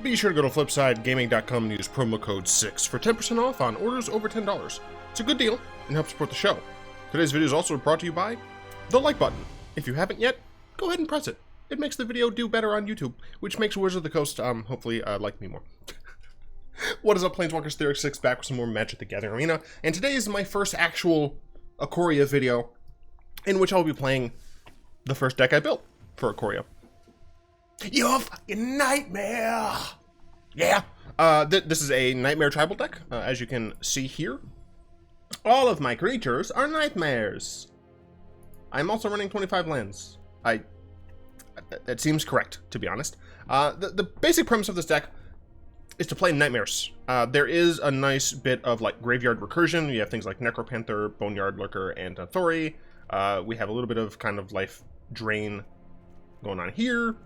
Be sure to go to flipsidegaming.com and use promo code 6 for 10% off on orders over $10. It's a good deal and helps support the show. Today's video is also brought to you by the like button. If you haven't yet, go ahead and press it. It makes the video do better on YouTube, which makes Wizards of the Coast hopefully like me more. What is up, Planeswalkers? Theory 6 back with some more Magic the Gathering Arena, and today is my first actual Ikoria video in which I'll be playing the first deck I built for Ikoria. Your fucking nightmare! Yeah! This is a Nightmare Tribal deck, as you can see here. All of my creatures are nightmares. I'm also running 25 lands. That seems correct, to be honest. The basic premise of this deck is to play nightmares. There is a nice bit of like graveyard recursion. You have things like Necropanther, Boneyard Lurker, and Nethroi. We have a little bit of kind of life drain going on here.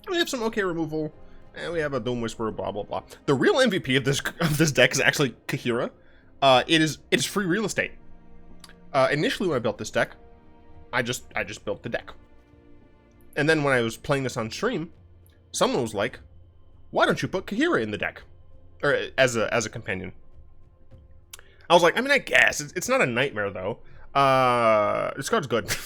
We have some okay removal, and we have a Doom Whisperer, blah blah blah. The real MVP of this deck is actually Kaheera. It is free real estate. Initially, when I built this deck, I just built the deck, and then when I was playing this on stream, someone was like, "Why don't you put Kaheera in the deck, or as a companion?" I was like, I mean, I guess it's not a nightmare though. This card's good.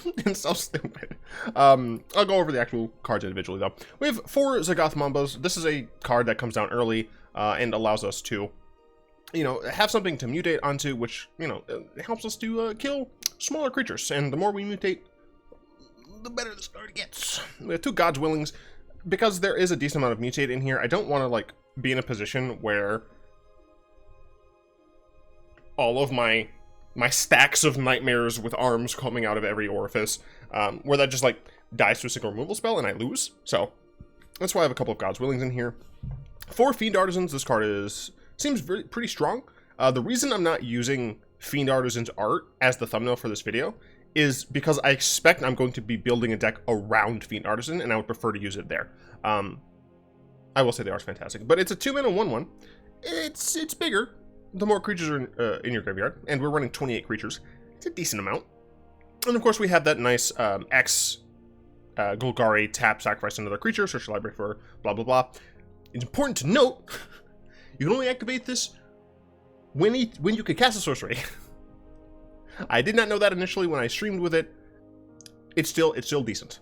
It's so stupid. I'll go over the actual cards individually though. We have 4 Zagoth Mambas. This is a card that comes down early and allows us to, have something to mutate onto, which, it helps us to kill smaller creatures. And the more we mutate, the better this card gets. We have 2 God's Willings. Because there is a decent amount of mutate in here, I don't want to, like, be in a position where all of my stacks of nightmares with arms coming out of every orifice, where that just, like, dies to a single removal spell and I lose. So, that's why I have a couple of God's Willings in here. 4 Fiend Artisans, this card seems pretty strong. The reason I'm not using Fiend Artisan's art as the thumbnail for this video is because I expect I'm going to be building a deck around Fiend Artisan, and I would prefer to use it there. I will say the art's fantastic, but it's a 2-mana 1/1. It's bigger the more creatures are in your graveyard, and we're running 28 creatures. It's a decent amount. And of course we have that nice Golgari tap, sacrifice another creature, search the library for blah blah blah. It's important to note, you can only activate this when you could cast a sorcery. I did not know that initially when I streamed with it. It's still decent.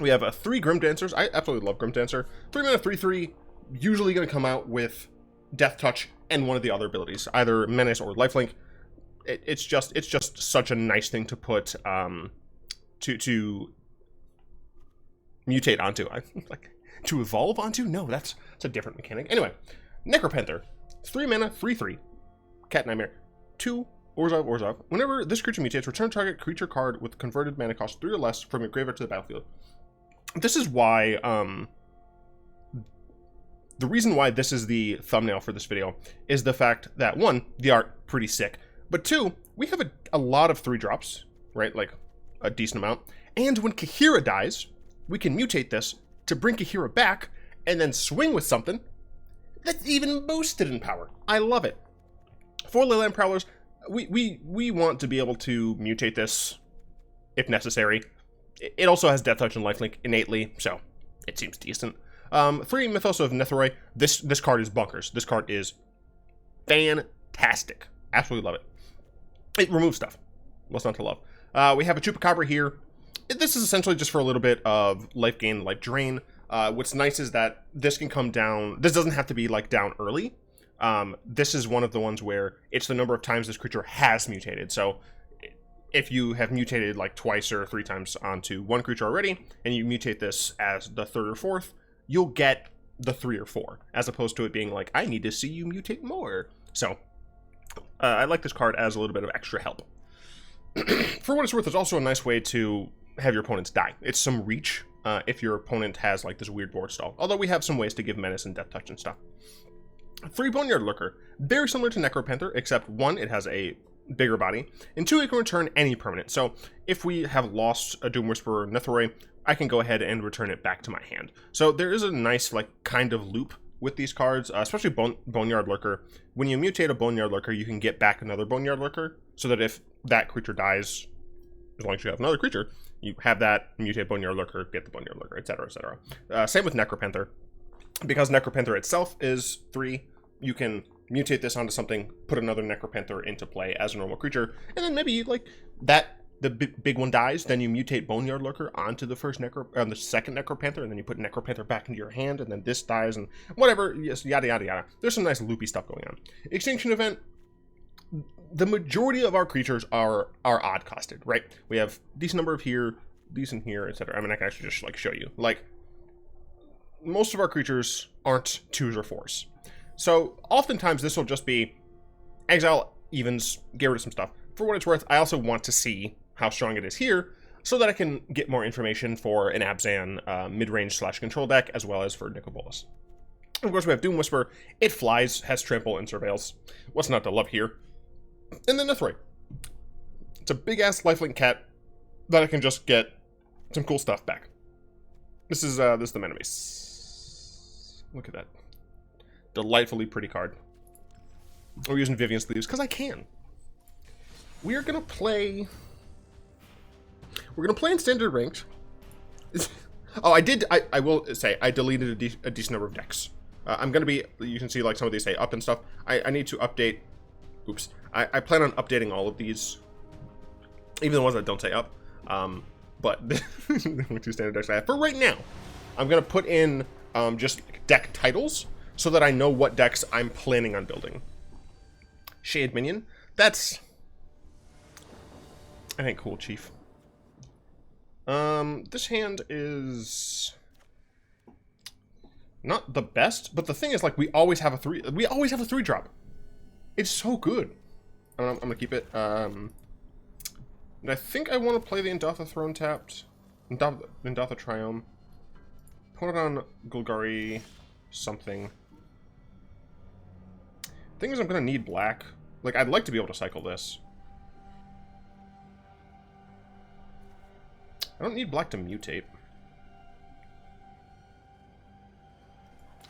We have 3 Grimdancers. I absolutely love Grimdancer. 3-mana 3/3, usually going to come out with Death Touch and one of the other abilities, either Menace or Lifelink. It's just such a nice thing to put to mutate onto. Like to evolve onto. No, that's a different mechanic. Anyway, Necropanther, 3-mana 3/3, Cat Nightmare, 2. Orzhov. Whenever this creature mutates, return target creature card with converted mana cost 3 or less from your graveyard to the battlefield. This is why, the reason why this is the thumbnail for this video is the fact that, 1, the art, pretty sick, but 2, we have a lot of 3-drops, right, like a decent amount, and when Kaheera dies, we can mutate this to bring Kaheera back, and then swing with something that's even boosted in power. I love it. 4 Leyline Prowlers. We want to be able to mutate this if necessary. It also has Death Touch and Lifelink innately, so it seems decent. 3 Mythos of Nethroi. This card is bunkers. This card is fantastic. Absolutely love it. It removes stuff. What's not to love? We have a Chupacabra here. This is essentially just for a little bit of life gain, life drain. What's nice is that this can come down. This doesn't have to be like down early. This is one of the ones where it's the number of times this creature has mutated. So if you have mutated like twice or 3 times onto one creature already, and you mutate this as the 3rd or 4th, you'll get the 3 or 4, as opposed to it being like, I need to see you mutate more. So I like this card as a little bit of extra help. For what it's worth, it's also a nice way to have your opponents die. It's some reach if your opponent has like this weird board stall. Although we have some ways to give Menace and Death Touch and stuff. 3 Boneyard Lurker, very similar to Necropanther, except 1, it has a bigger body, and 2, it can return any permanent. So if we have lost a Doom Whisperer or Nethroi, I can go ahead and return it back to my hand. So there is a nice like kind of loop with these cards, especially Boneyard Lurker. When you mutate a Boneyard Lurker, you can get back another Boneyard Lurker, so that if that creature dies, as long as you have another creature, You have that, mutate Boneyard Lurker, get the Boneyard Lurker, etc., etc. Same with Necropanther. Because Necropanther itself is 3, you can mutate this onto something, put another Necropanther into play as a normal creature, and then maybe, like, the big one dies, then you mutate Boneyard Lurker onto the the second Necropanther, and then you put Necropanther back into your hand, and then this dies, and whatever, yes, yada, yada, yada. There's some nice loopy stuff going on. Extinction Event, the majority of our creatures are odd costed, right? We have decent number of here, decent here, etc. I mean, I can actually just, like, show you. Like, most of our creatures aren't 2s or 4s. So, oftentimes, this will just be exile, evens, get rid of some stuff. For what it's worth, I also want to see how strong it is here, so that I can get more information for an Abzan mid-range / control deck, as well as for Nicobolas. Of course, we have Doom Whisper. It flies, has trample, and surveils. What's not to love here? And then Nethroi. It's a big-ass lifelink cat that I can just get some cool stuff back. This is the mana base. Look at that. Delightfully pretty card. We're using Vivian Sleeves, because I can. We're gonna play in standard ranked. Oh, I will say, I deleted a decent number of decks. I'm gonna be, you can see, like, some of these say up and stuff. I need to update, oops. I plan on updating all of these, even the ones that don't say up. But, the 2 standard decks I have. For right now, I'm gonna put in, just deck titles, so that I know what decks I'm planning on building. Shade Minion, that's, I think, cool, Chief. This hand is not the best, but the thing is, like, we always have a 3-drop. It's so good. I'm gonna keep it. And I think I want to play the Indatha Throne tapped. Indatha Triome. Put it on Golgari something. Thing is, I'm gonna need black. Like, I'd like to be able to cycle this. I don't need black to mutate.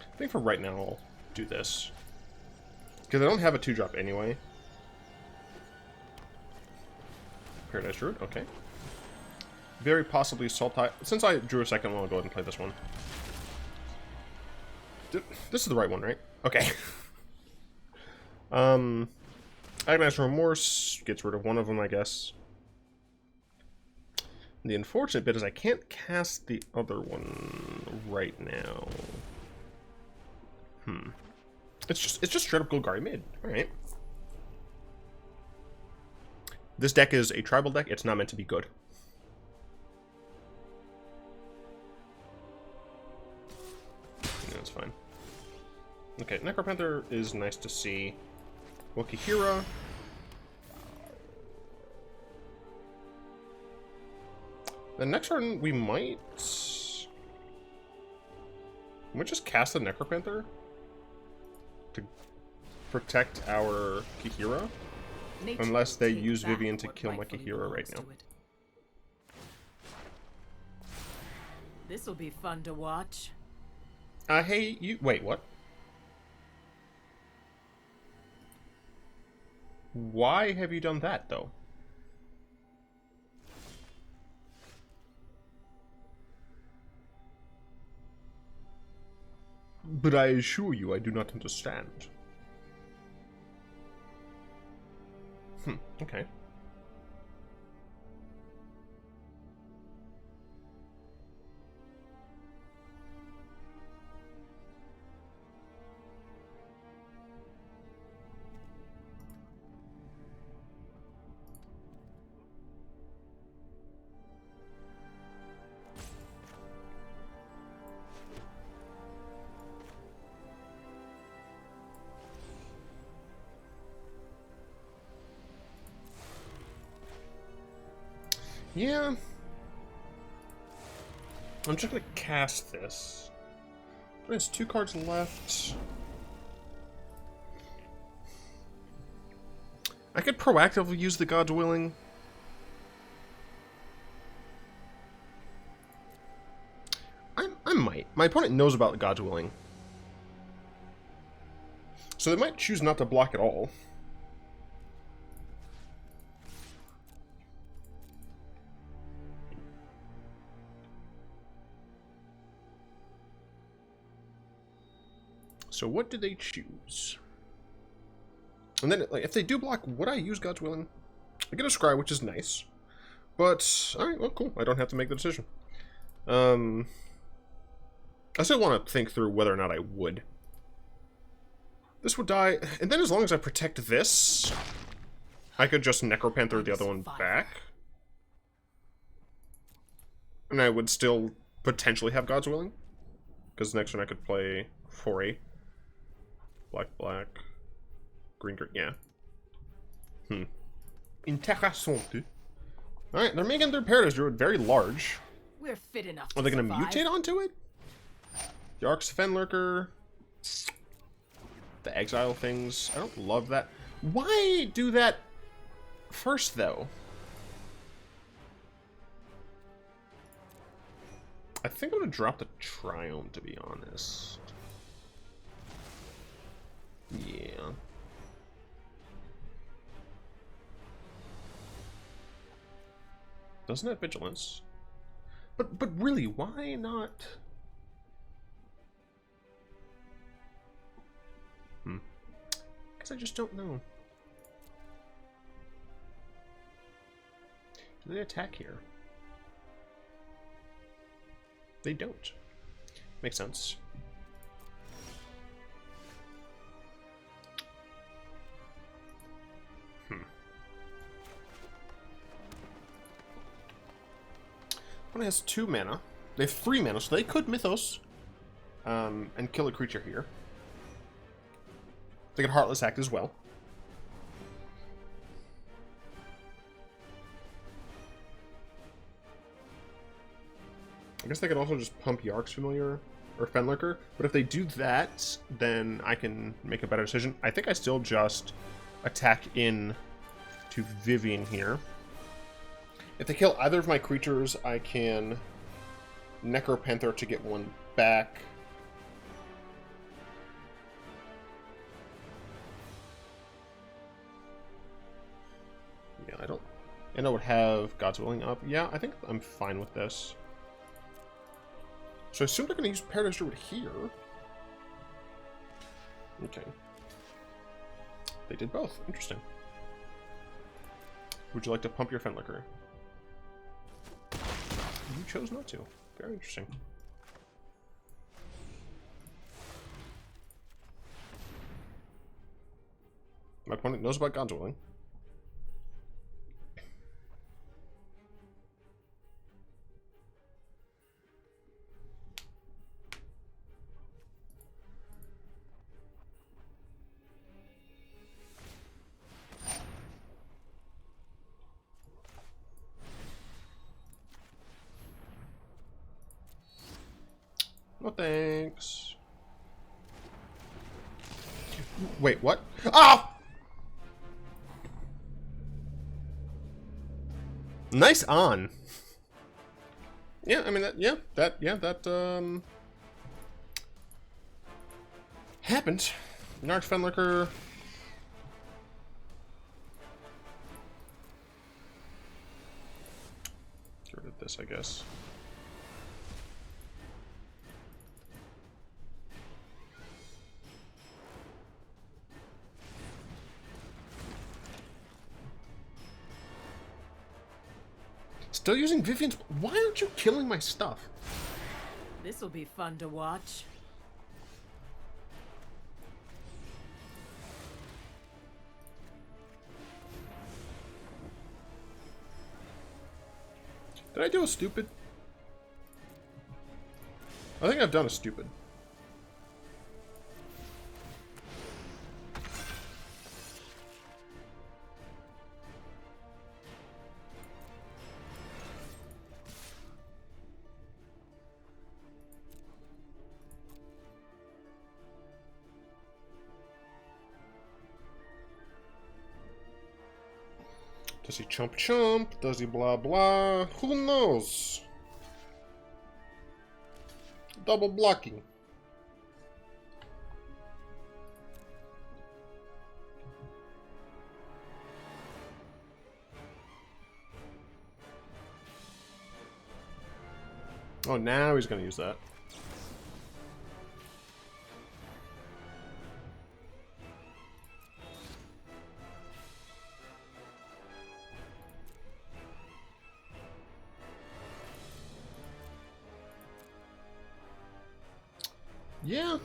I think for right now I'll do this. Because I don't have a 2-drop anyway. Paradise Druid, okay. Very possibly Sultai. Since I drew a second one, I'll go ahead and play this one. This is the right one, right? Okay. Agonized Remorse gets rid of one of them, I guess. The unfortunate bit is I can't cast the other one right now. It's just straight up Golgari mid. Alright. This deck is a tribal deck. It's not meant to be good. That's fine. Okay, Necropanther is nice to see. Well, Kaheera. The next turn, we might just cast the Necropanther to protect our Kaheera. Unless they use Vivian to kill my Kaheera right now. This'll be fun to watch. Hey, you... Wait, what? Why have you done that, though? But I assure you, I do not understand. Okay. Yeah. I'm just gonna cast this. There's 2 cards left. I could proactively use the God's Willing. I might. My opponent knows about God's Willing. So they might choose not to block at all. So what did they choose? And then, like, if they do block, would I use God's Willing? I get a Scry, which is nice. But, alright, well, cool. I don't have to make the decision. I still want to think through whether or not I would. This would die, and then as long as I protect this, I could just Necropanther the other one back. And I would still potentially have God's Willing. Because next turn I could play 4-8. Black, black. Green, green, yeah. Interessante. Alright, they're making their Paradise Druid very large. We're fit enough. Are they going to mutate onto it? Yark's Fiend Lurker. The exile things. I don't love that. Why do that first, though? I think I'm going to drop the Triome, to be honest. Yeah. Doesn't have Vigilance. But really, why not? Guess I just don't know. Do they attack here? They don't. Makes sense. One has 2 mana. They have 3 mana, so they could Mythos and kill a creature here. They could Heartless Act as well. I guess they could also just pump Yark's Familiar or Fiend Lurker, but if they do that, then I can make a better decision. I think I still just attack in to Vivian here. If they kill either of my creatures, I can Necropanther to get 1 back. Yeah, I don't... And I would have God's Willing up. Yeah, I think I'm fine with this. So I assume they're going to use Paradise Druid here. Okay. They did both. Interesting. Would you like to pump your Fiend Lurker? You chose not to. Very interesting. My opponent knows about God's Willing. No thanks. Wait, what? Ah! Nice on. Yeah, I mean that happened. Narc Fiend Lurker. Get rid of this, I guess. Still using Vivian's... Why aren't you killing my stuff? This'll be fun to watch. Did I do a stupid? I think I've done a stupid. Does he chump chump? Does he blah blah? Who knows? Double blocking. Oh, now he's gonna use that. Yeah.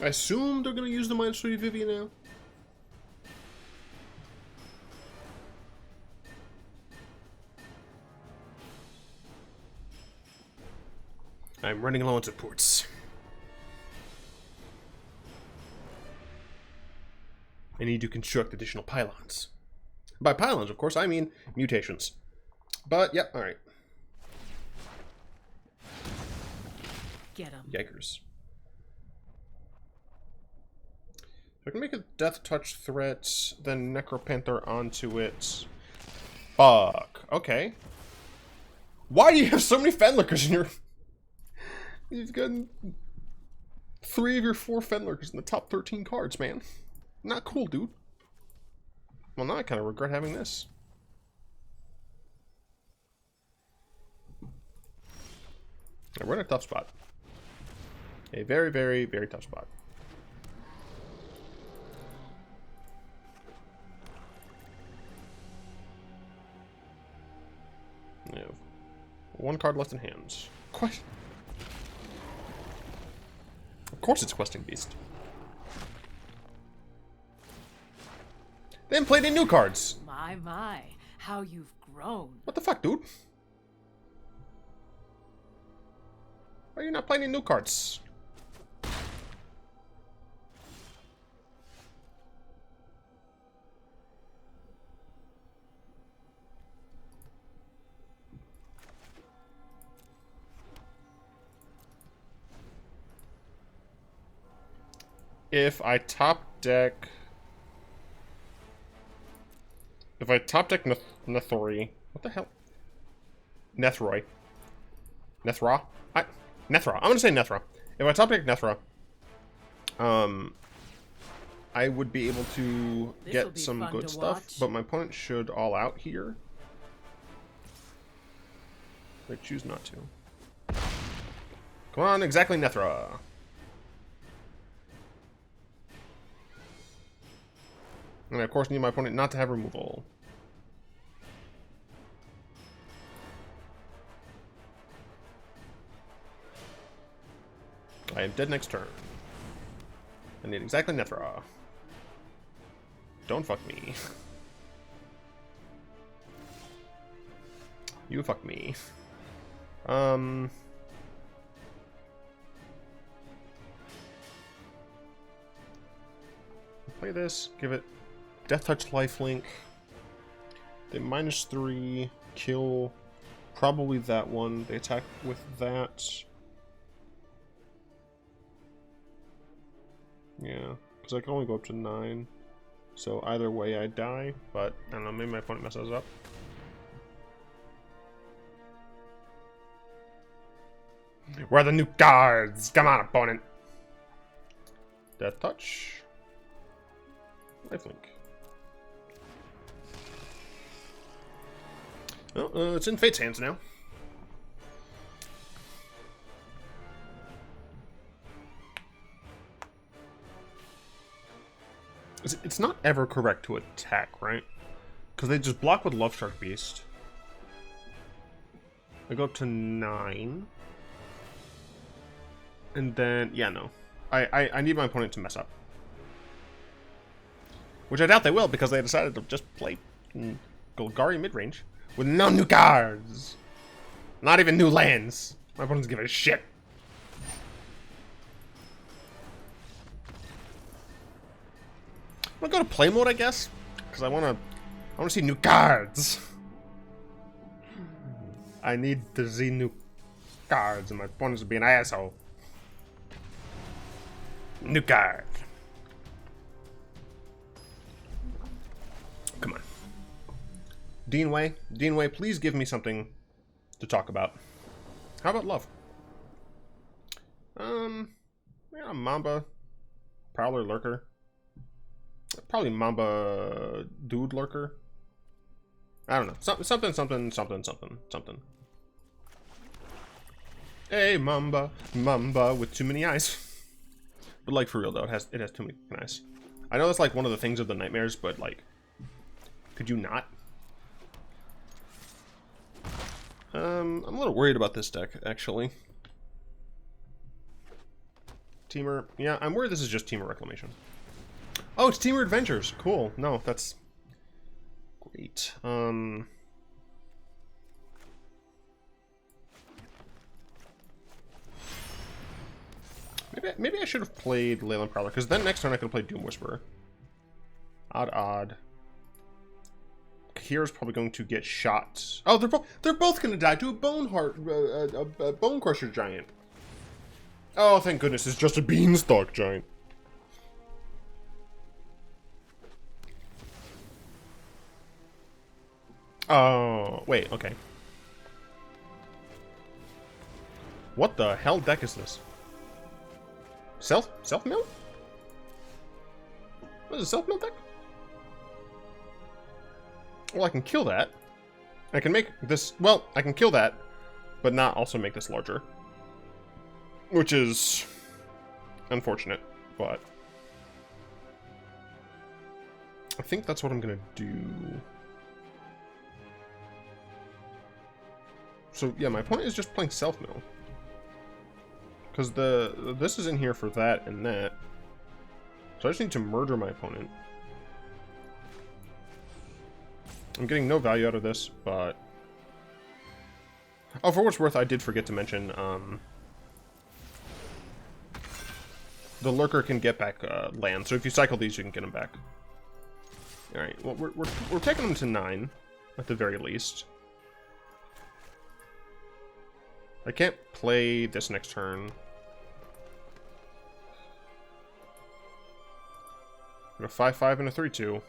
I assume they're going to use the -3 Vivi now. I'm running low on supports. I need to construct additional pylons. By pylons, of course, I mean mutations. But, yep, alright. Get him. Yikers. I can make a death touch threat, then Necropanther onto it. Fuck. Okay. Why do you have so many Fenlurkers in your... You've got 3 of your 4 Fenlurkers in the top 13 cards, man. Not cool, dude. Well, now I kind of regret having this. We're in a tough spot. A very, very, very tough spot. We have 1 card left in hands. Quest. Of course it's Questing Beast. They haven't played any new cards. My, how you've grown. What the fuck, dude? Why are you not playing any new cards? If I top deck Nethroi, what the hell? Nethroi. Nethroi? Nethroi. I'm gonna say Nethroi. If I top deck Nethroi, I would be able to get some good stuff, but my opponent should all out here. They choose not to. Come on, exactly Nethroi. And I, of course, need my opponent not to have removal. I am dead next turn. I need exactly Nethroi. Don't fuck me. You fuck me. Play this, give it Death Touch Lifelink. They -3, kill probably that one. They attack with that. Yeah, because I can only go up to 9. So either way I die, but I don't know, maybe my opponent messes up. Where are the new cards? Come on, opponent. Death Touch. Lifelink. Well, it's in Fate's hands now. It's not ever correct to attack, right? Because they just block with Love Shark Beast. I go up to 9. And then, yeah, no. I need my opponent to mess up. Which I doubt they will, because they decided to just play Golgari midrange. With no new cards! Not even new lands! My opponent's giving a shit. I'm gonna go to play mode, I guess, because I wanna see new cards. I need to see new cards, and my opponent's being an asshole. New card. Come on. Deanway, please give me something to talk about. How about love? Yeah, Mamba, Prowler, Lurker. Probably Mamba, Dude, Lurker. I don't know. Something. Hey, Mamba with too many eyes. But like for real though, it has too many eyes. I know that's like one of the things of the nightmares, but like, could you not? I'm a little worried about this deck, actually. Temur. Yeah, I'm worried this is just Temur Reclamation. Oh, it's Temur Adventures. Cool. No, that's great. Maybe I should have played Leyline Prowler, because then next turn I could have played Doom Whisperer. Odd. Kaheera's probably going to get shot. Oh, they're both going to die to a Bone Crusher Giant. Oh, thank goodness, it's just a Beanstalk Giant. Oh, wait, okay. What the hell deck is this? Self-mill? What is a self-mill deck? Well, I can kill that. I can make this... Well, I can kill that, but not also make this larger. Which is unfortunate, but... I think that's what I'm gonna do. So, yeah, my opponent is just playing self-mill. Because this is in here for that and that. So I just need to murder my opponent. I'm getting no value out of this, but... Oh, for what's worth, I did forget to mention, the Lurker can get back land, so if you cycle these, you can get them back. Alright, well, we're taking them to 9, at the very least. I can't play this next turn. A 5-5 and a 3-2.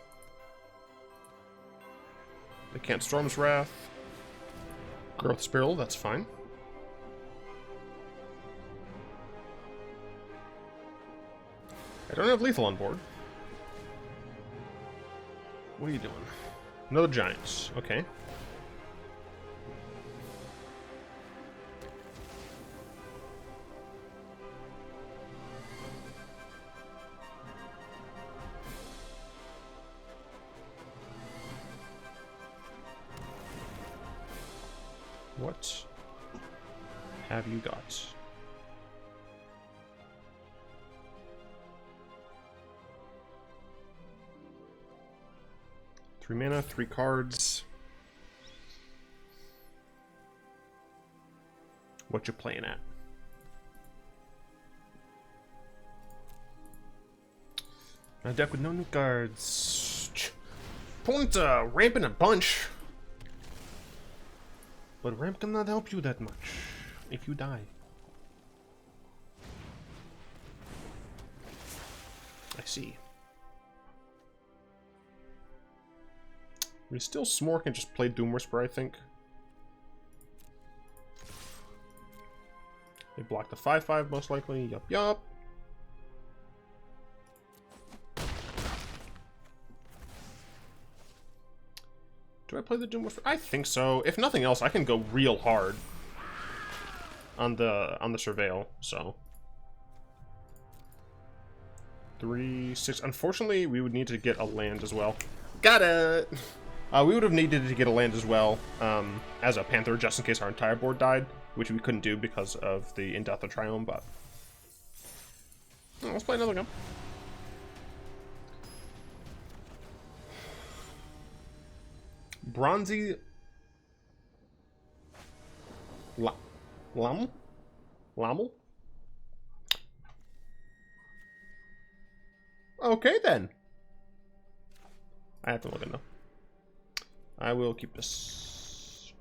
They can't Storm's Wrath. Growth Spiral, that's fine. I don't have lethal on board. What are you doing? Another Giants, okay. What have you got? Three mana, 3 cards. What you playing at? A deck with no new cards. Opponent ramping a bunch. But ramp cannot help you that much if you die. I see. We still Smork and just play Doom Whisperer, I think. They block the 5-5 most likely. Yup. Do I play the Doom Whisperer? I think so. If nothing else, I can go real hard on the Surveil, so. 3, 6. Unfortunately, we would need to get a land as well. Got it! We would have needed to get a land as well as a Panther, just in case our entire board died, which we couldn't do because of the Indatha Triome, but... Let's play another game. Bronzy... Lamel? Okay, then. I have to look it though. I will keep this.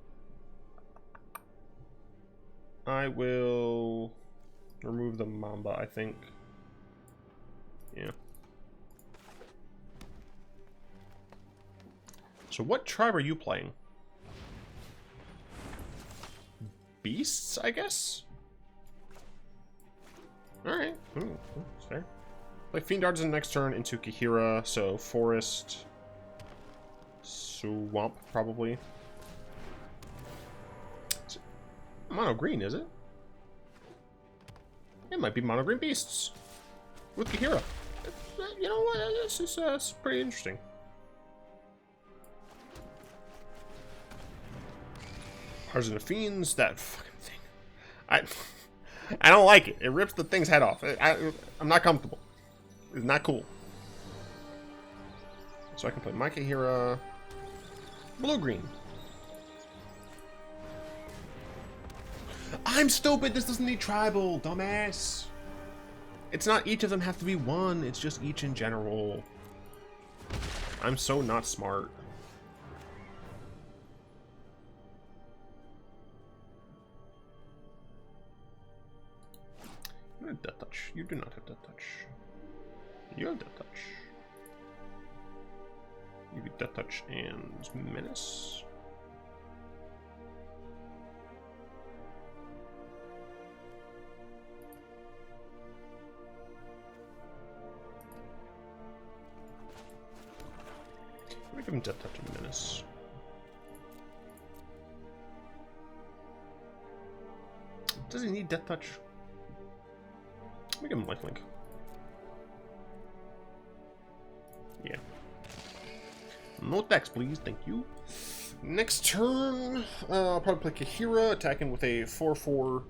I will remove the Mamba, I think. Yeah. So what tribe are you playing? Beasts, I guess? Alright. Ooh, that's fair. Play Fiend Artisan next turn into Kaheera, so Forest. Swamp, probably. Is it mono green, is it? It might be mono green beasts with Kaheera. You know what? This is pretty interesting. Artisan of Fiends, that fucking thing. I don't like it. It rips the thing's head off. I'm not comfortable. It's not cool. So I can play my Kaheera blue-green. I'm stupid. This doesn't need tribal, dumbass. It's not each of them have to be one. It's just each in general. I'm so not smart. You have Death Touch. You do not have Death Touch. You have Death Touch. You get Death Touch and Menace. I'm gonna give him Death Touch and Menace. Does he need Death Touch? Let me give him Lifelink. Yeah. No attacks, please. Thank you. Next turn, I'll probably play Kaheera, attacking with a 4/4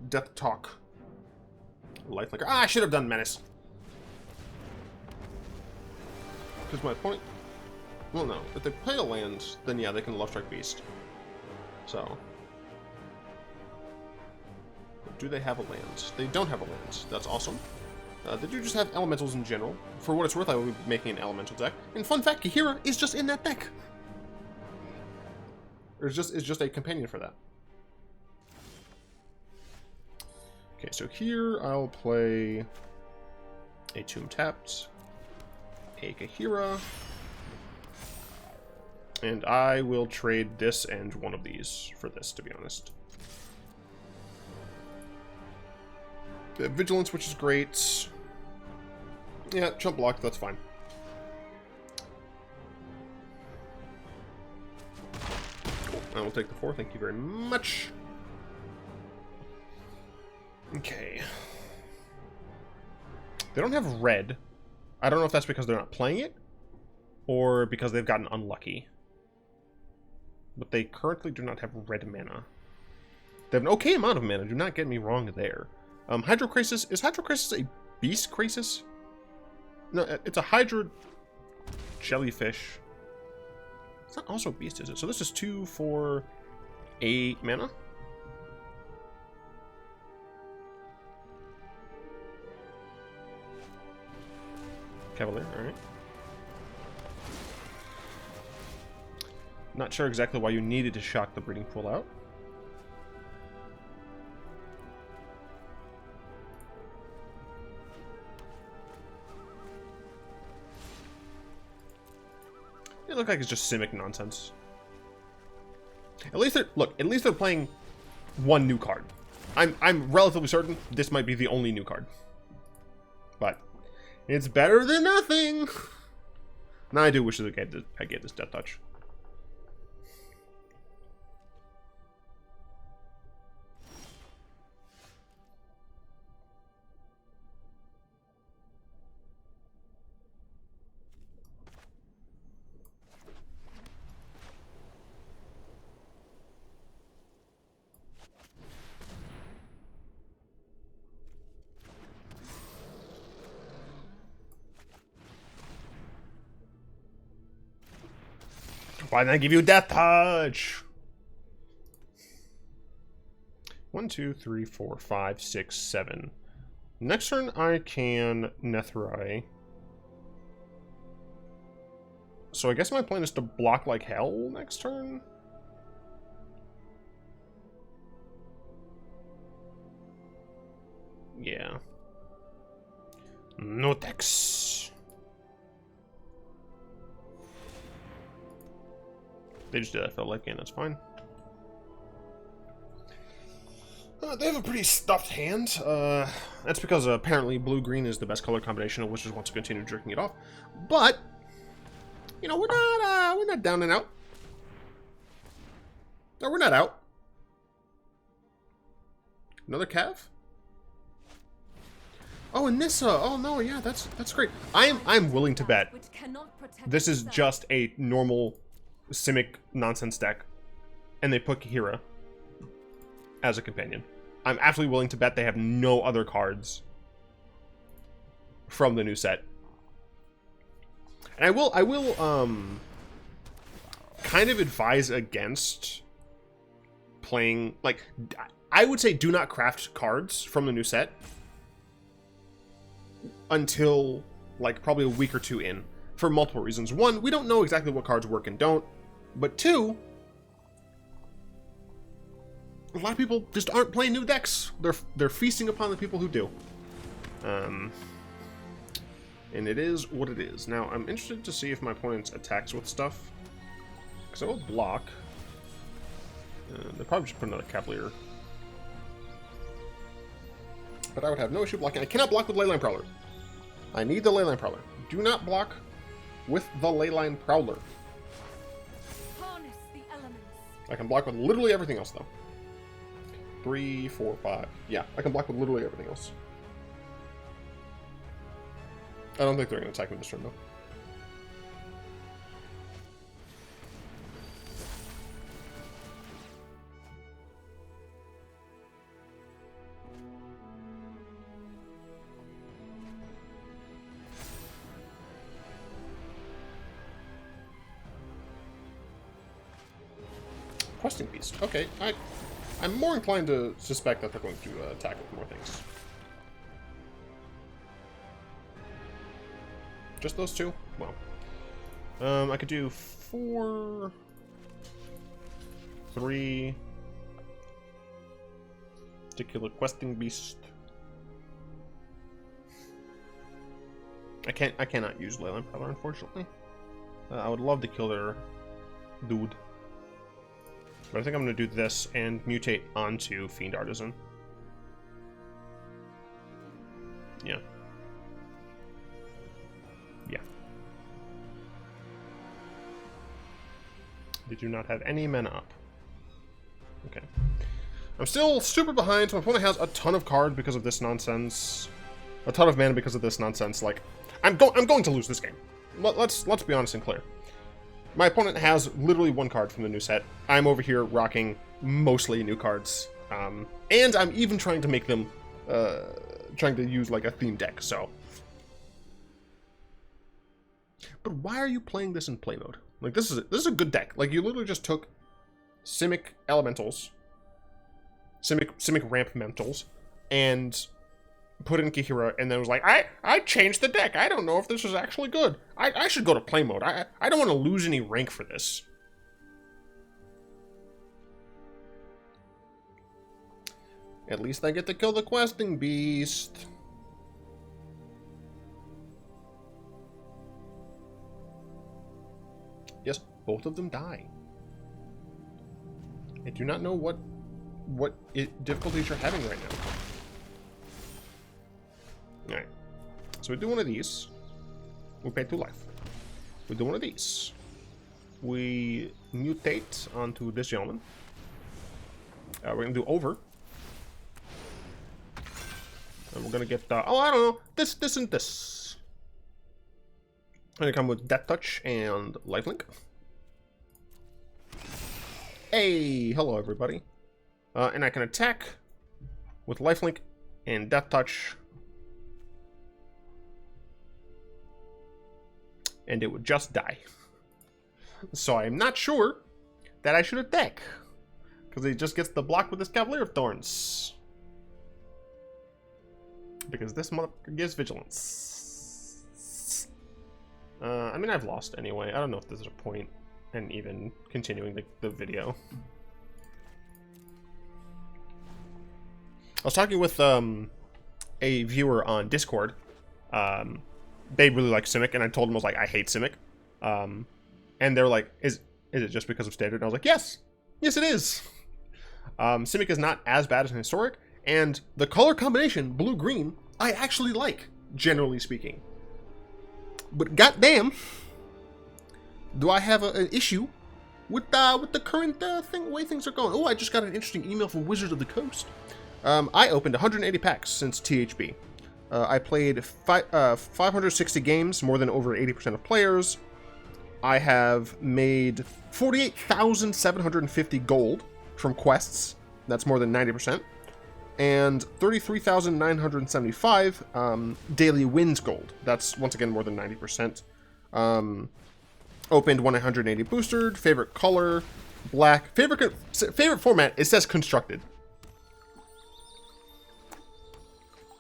Death Talk. Lifelink. Ah, I should have done Menace. Because my point. Well, no. If they play a land, then yeah, they can Love Strike Beast. So. But do they have a land? They don't have a land. That's awesome. They do just have elementals in general. For what it's worth, I will be making an elemental deck. And fun fact, Kaheera is just in that deck. Or it's just a companion for that. Okay, so here I'll play a Tomb Tapped, a Kaheera, and I will trade this and one of these for this, to be honest. They have Vigilance, which is great. Yeah, chump block, that's fine. Cool. I will take the 4, thank you very much. Okay. They don't have red. I don't know if that's because they're not playing it, or because they've gotten unlucky. But they currently do not have red mana. They have an okay amount of mana, do not get me wrong there. Hydro Crisis, is Hydro Crisis a Beast Crisis? No, it's a Hydra Jellyfish. It's not also a Beast, is it? So this is 2 for 8 mana? Cavalier, alright. Not sure exactly why you needed to shock the breeding pool out. It looks like it's just Simic nonsense. At least they're playing one new card. I'm relatively certain this might be the only new card. But it's better than nothing. Now I do wish that I get this Death Touch. Why didn't I give you Death Touch? 1, 2, 3, 4, 5, 6, 7. Next turn I can Nethroi. So I guess my plan is to block like hell next turn. Yeah. No text. They just did that for life gain, that's fine. They have a pretty stuffed hand. That's because apparently blue-green is the best color combination, which just wants to continue drinking it off. But, you know, we're not down and out. No, we're not out. Another Cav? Oh, and Nissa. Oh no, yeah, that's great. I'm willing to bet this is just a normal Simic nonsense deck, and they put Kaheera, as a companion. I'm absolutely willing to bet they have no other cards from the new set. And I will kind of advise against playing, like, I would say do not craft cards from the new set until, like, probably a week or two in, for multiple reasons. One, we don't know exactly what cards work and don't, but two, a lot of people just aren't playing new decks. They're feasting upon the people who do. And it is what it is. Now, I'm interested to see if my opponent attacks with stuff, because I will block. They'll probably just put another Cavalier. But I would have no issue blocking. I cannot block with Leyline Prowler. I need the Leyline Prowler. Do not block with the Leyline Prowler. Harness the elements. I can block with literally everything else, though. 3, 4, 5. Yeah, I can block with literally everything else. I don't think they're going to attack me this turn, though. Questing Beast. Okay, I'm more inclined to suspect that they're going to attack with more things. Just those two? Well. I could do 4... 3... Particular Questing Beast. I cannot use Leyline Prowler, unfortunately. I would love to kill their dude. But I think I'm going to do this and mutate onto Fiend Artisan. Yeah. Yeah. They do not have any mana up. Okay. I'm still super behind, so my opponent has a ton of cards because of this nonsense. A ton of mana because of this nonsense. Like, I'm going to lose this game. Let's be honest and clear. My opponent has literally one card from the new set. I'm over here rocking mostly new cards. And I'm even trying to make them, trying to use like a theme deck, so. But why are you playing this in play mode? Like, this is a good deck. Like, you literally just took Simic Elementals, Simic Ramp Mentals, and put in Kaheera, and then was like, I changed the deck. I don't know if this is actually good. I should go to play mode. I don't want to lose any rank for this. At least I get to kill the Questing Beast. Yes, both of them die. I do not know what difficulties you're having right now. Alright, so we do one of these. We pay 2 life. We do one of these. We mutate onto this gentleman. We're going to do over. And we're going to get, oh, I don't know, this, and this. I'm going to come with Death Touch and Lifelink. Hey, hello everybody. And I can attack with Lifelink and Death Touch. And it would just die. So I'm not sure that I should attack, because he just gets the block with his Cavalier of Thorns. Because this motherfucker gives vigilance. I mean, I've lost anyway. I don't know if there's a point in even continuing the video. I was talking with a viewer on Discord. They really like Simic, and I told them, I was like, I hate Simic. And they're like, is it just because of standard? And I was like, yes it is. Simic is not as bad as an historic, and the color combination, blue-green, I actually like, generally speaking. But goddamn, do I have an issue with the current way things are going. Oh, I just got an interesting email from Wizard of the Coast. I opened 180 packs since THB. I played 560 games, more than over 80% of players. I have made 48,750 gold from quests, That's more than 90%. And 33,975 daily wins gold. That's, once again, more than 90%. Opened 180 boostered. Favorite color, black. Favorite format, it says constructed.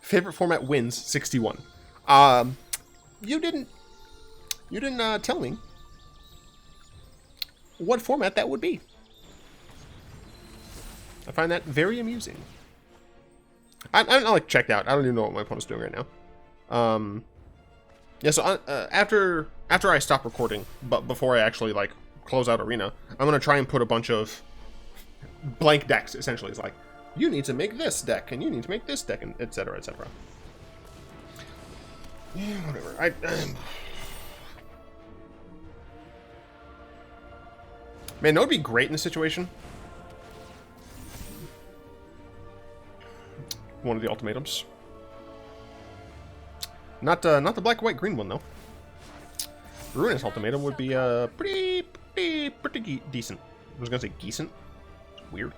Favorite format wins 61. You didn't tell me what format that would be. I find that very amusing. I'm like checked out. I don't even know what my opponent's doing right now. Yeah. So after I stop recording, but before I actually like close out Arena, I'm gonna try and put a bunch of blank decks. Essentially, it's like you need to make this deck, and you need to make this deck, and etc. etc. Yeah, whatever. Man, that would be great in this situation. One of the ultimatums. Not the black, white, green one though. Ruinous ultimatum would be pretty decent. I was gonna say decent. It's weird.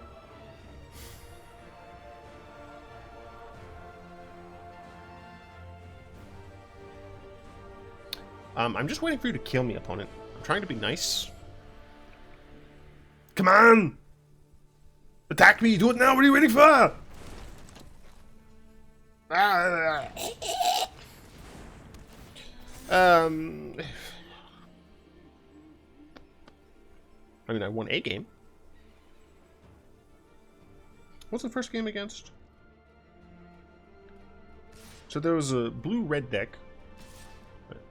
I'm just waiting for you to kill me, opponent. I'm trying to be nice. Come on! Attack me! Do it now! What are you waiting for? I mean, I won a game. What's the first game against? So there was a blue-red deck.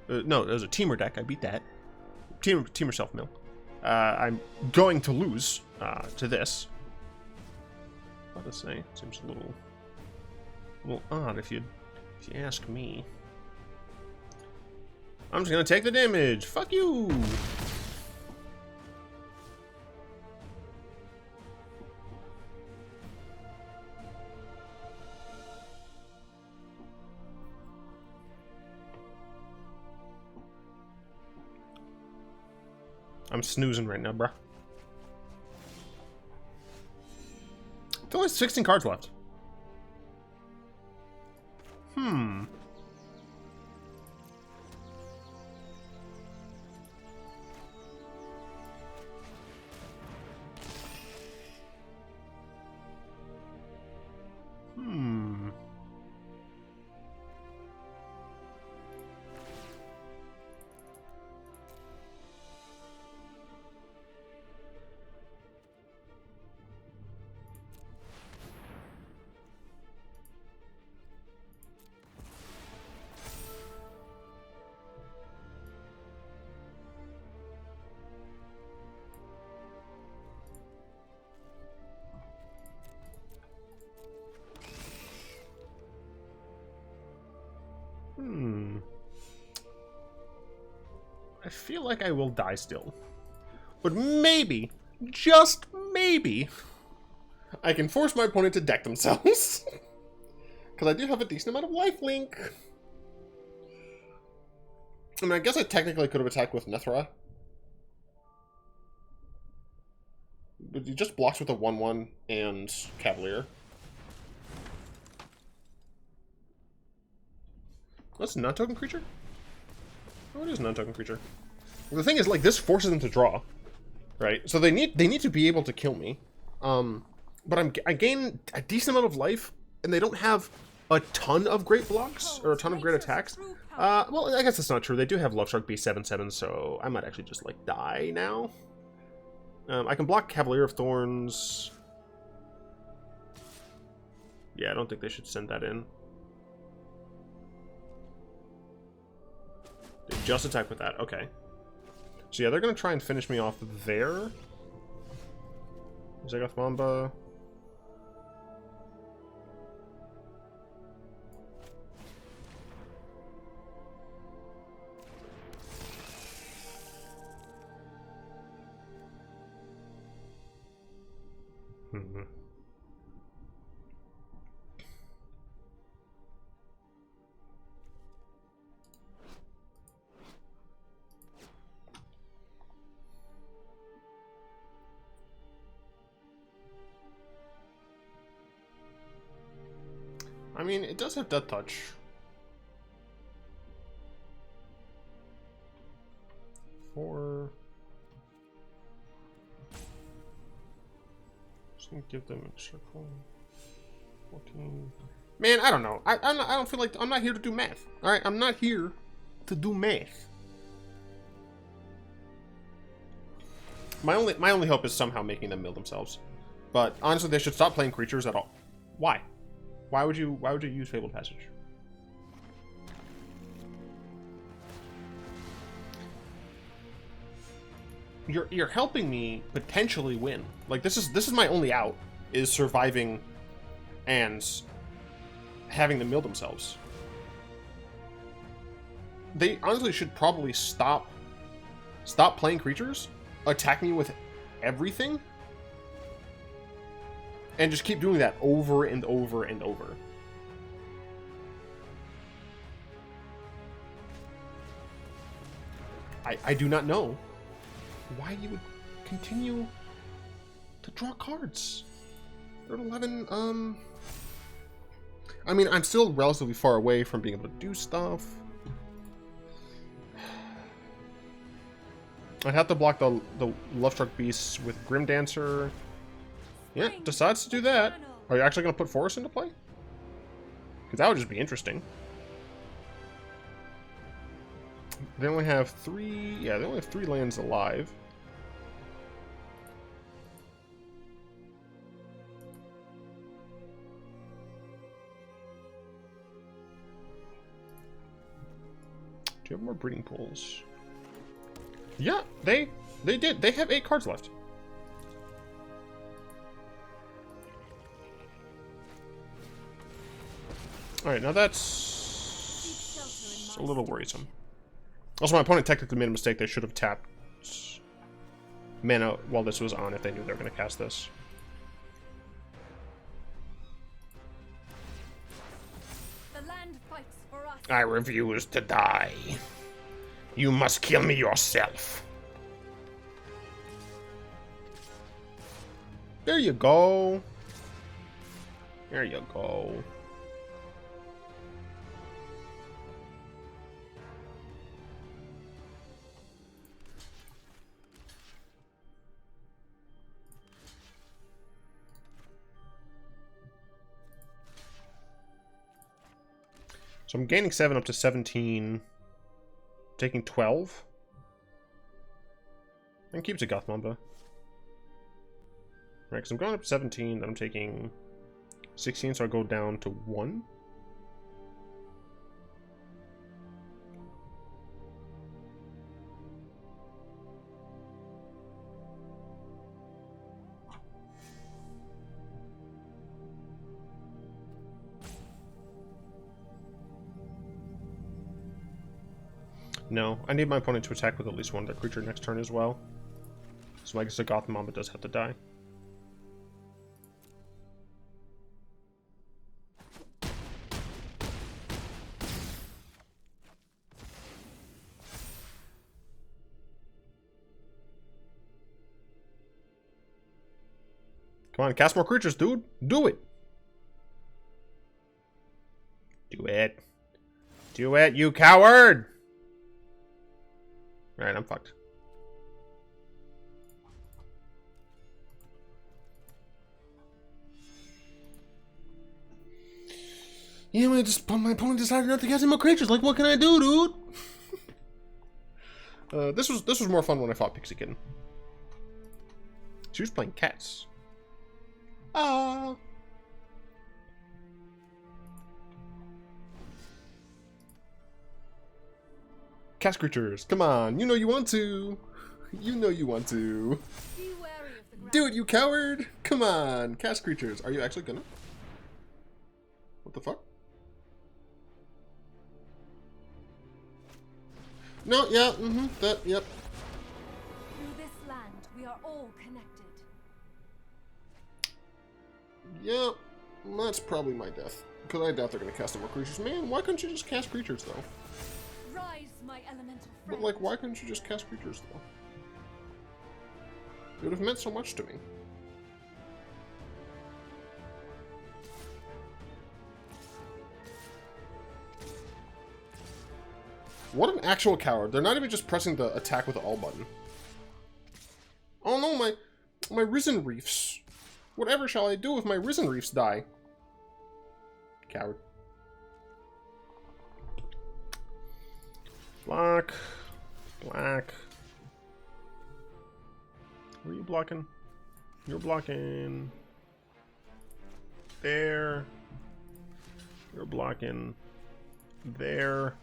No, there was a Temur deck. I beat that. Temur self-mill. I'm going to lose to this. What to say? Seems a little odd if you ask me. I'm just gonna take the damage. Fuck you. I'm snoozing right now, bruh. There's only 16 cards left. Hmm. I feel like I will die still. But maybe, just maybe, I can force my opponent to deck themselves. Because I do have a decent amount of lifelink. I mean, I guess I technically could have attacked with Nethroi. But he just blocks with a 1/1 and Cavalier. That's a non-token creature? Oh, it is a non-token creature. The thing is, like, this forces them to draw, right? So they need to be able to kill me. But I gain a decent amount of life, and they don't have a ton of great blocks or a ton of great attacks. Well, I guess that's not true. They do have Love Shark be 7/7, so I might actually just like die now. I can block Cavalier of Thorns. Yeah, I don't think they should send that in. They just attack with that. Okay. So yeah, they're gonna try and finish me off there. Zagoth Mamba. mean, it does have Death Touch. Just gonna give them a circle. 14. Man, I don't know. I don't feel like I'm not here to do math. All right, I'm not here to do math. My only hope is somehow making them mill themselves. But honestly, they should stop playing creatures at all. Why? Why would you use Fabled Passage? You're helping me potentially win. Like this is my only out, is surviving and having them mill themselves. They honestly should probably stop playing creatures, attack me with everything, and just keep doing that over and over and over. I do not know why you would continue to draw cards. They're at 11, I mean, I'm still relatively far away from being able to do stuff. I'd have to block the Lovestruck Beasts with Grimdancer. Yeah, decides to do that. Are you actually going to put Forest into play? Because that would just be interesting. They only have 3... Yeah, they only have 3 lands alive. Do you have more breeding pools? Yeah, they did. They have 8 cards left. Alright, now that's a little worrisome. Also, my opponent technically made a mistake. They should have tapped mana while this was on if they knew they were going to cast this. The land fights for us. I refuse to die. You must kill me yourself. There you go. There you go. So I'm gaining 7 up to 17. Taking 12. And keeps a Zagoth Mamba. Right, because I'm going up to 17, then I'm taking 16, so I go down to 1. No, I need my opponent to attack with at least one other creature next turn as well. So I guess the Zagoth Mamba does have to die. Come on, cast more creatures, dude. Do it. Do it. Do it, you coward! Alright, I'm fucked. Yeah, my opponent decided not to cast any more creatures. Like, what can I do, dude? This was more fun when I fought Pixie Kitten. She was playing cats. Ah. Cast creatures, come on! You know you want to. You know you want to. Be wary of the ground. Do it, you coward! Come on, cast creatures. Are you actually gonna? What the fuck? No, yeah, that, yep. Through this land, we are all connected. Yep, that's probably my death. Because I doubt they're gonna cast more creatures. Man, why couldn't you just cast creatures, though? Rise, my elemental friend. But, like, why couldn't you just cast creatures, though? It would have meant so much to me. What an actual coward. They're not even just pressing the attack with the all button. Oh no, my Risen Reefs. Whatever shall I do if my Risen Reefs die? Coward. Block. Black. Where are you blocking? You're blocking. There. You're blocking. There.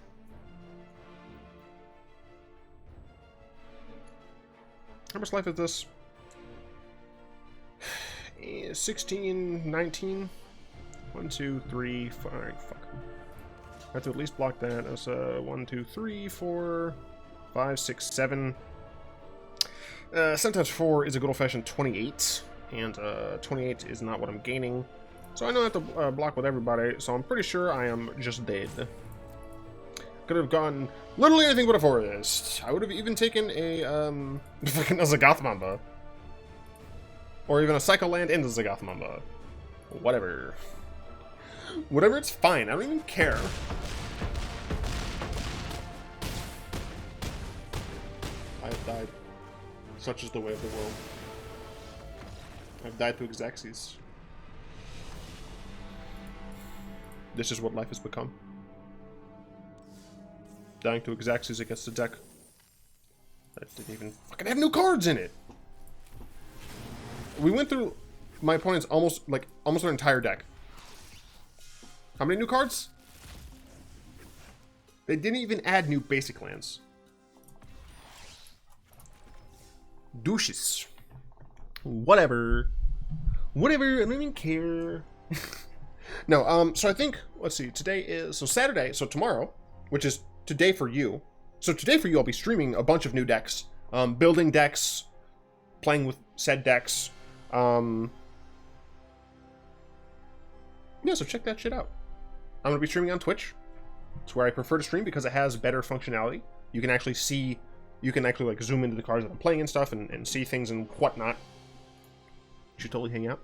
How much life is this? 16, 19. 1, 2, 3, 5. Fuck. I have to at least block that. That's 1, 2, 3, 4, 5, 6, 7. Sometimes 4 is a good old-fashioned 28, and 28 is not what I'm gaining. So I know I have to block with everybody, so I'm pretty sure I am just dead. Could have gone literally anything but a forest. I would have even taken a fucking Zagoth Mamba. Or even a Psycho Land into Zagoth Mamba. Whatever. Whatever, it's fine. I don't even care. I have died. Such is the way of the world. I've died to Exaxes. This is what life has become. Dying to Exaxes against the deck that didn't even fucking have new cards in it. We went through my opponent's almost their entire deck. How many new cards? They didn't even add new basic lands. Douches. Whatever. Whatever, I don't even care. No, so I think, let's see, today is, so Saturday, so tomorrow, which is today for you. So today for you, I'll be streaming a bunch of new decks. Building decks, playing with said decks. Yeah, so check that shit out. I'm going to be streaming on Twitch. It's where I prefer to stream because it has better functionality. You can actually see, you can actually like zoom into the cards that I'm playing and stuff and see things and whatnot. You should totally hang out.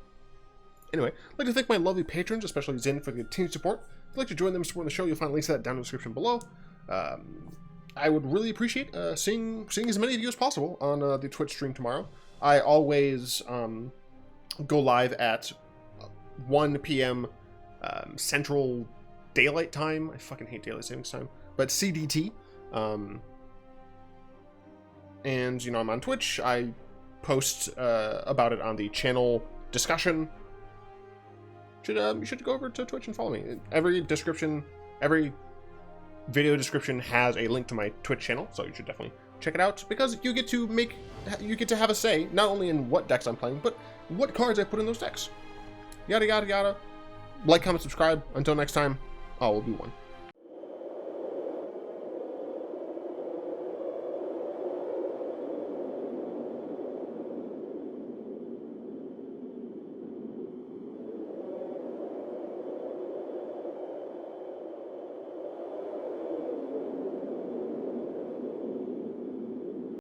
Anyway, I'd like to thank my lovely patrons, especially Zin, for the continued support. If you'd like to join them supporting the show, you'll find links to that down in the description below. I would really appreciate seeing as many of you as possible on the Twitch stream tomorrow. I always go live at 1 p.m. Central Daylight Time. I fucking hate Daylight Savings Time. But CDT. And, you know, I'm on Twitch. I post about it on the channel discussion. You should go over to Twitch and follow me. Every video description has a link to my Twitch channel, so you should definitely check it out because you get to have a say not only in what decks I'm playing, but what cards I put in those decks. Yada yada yada. Like, comment, subscribe. Until next time, I will be one.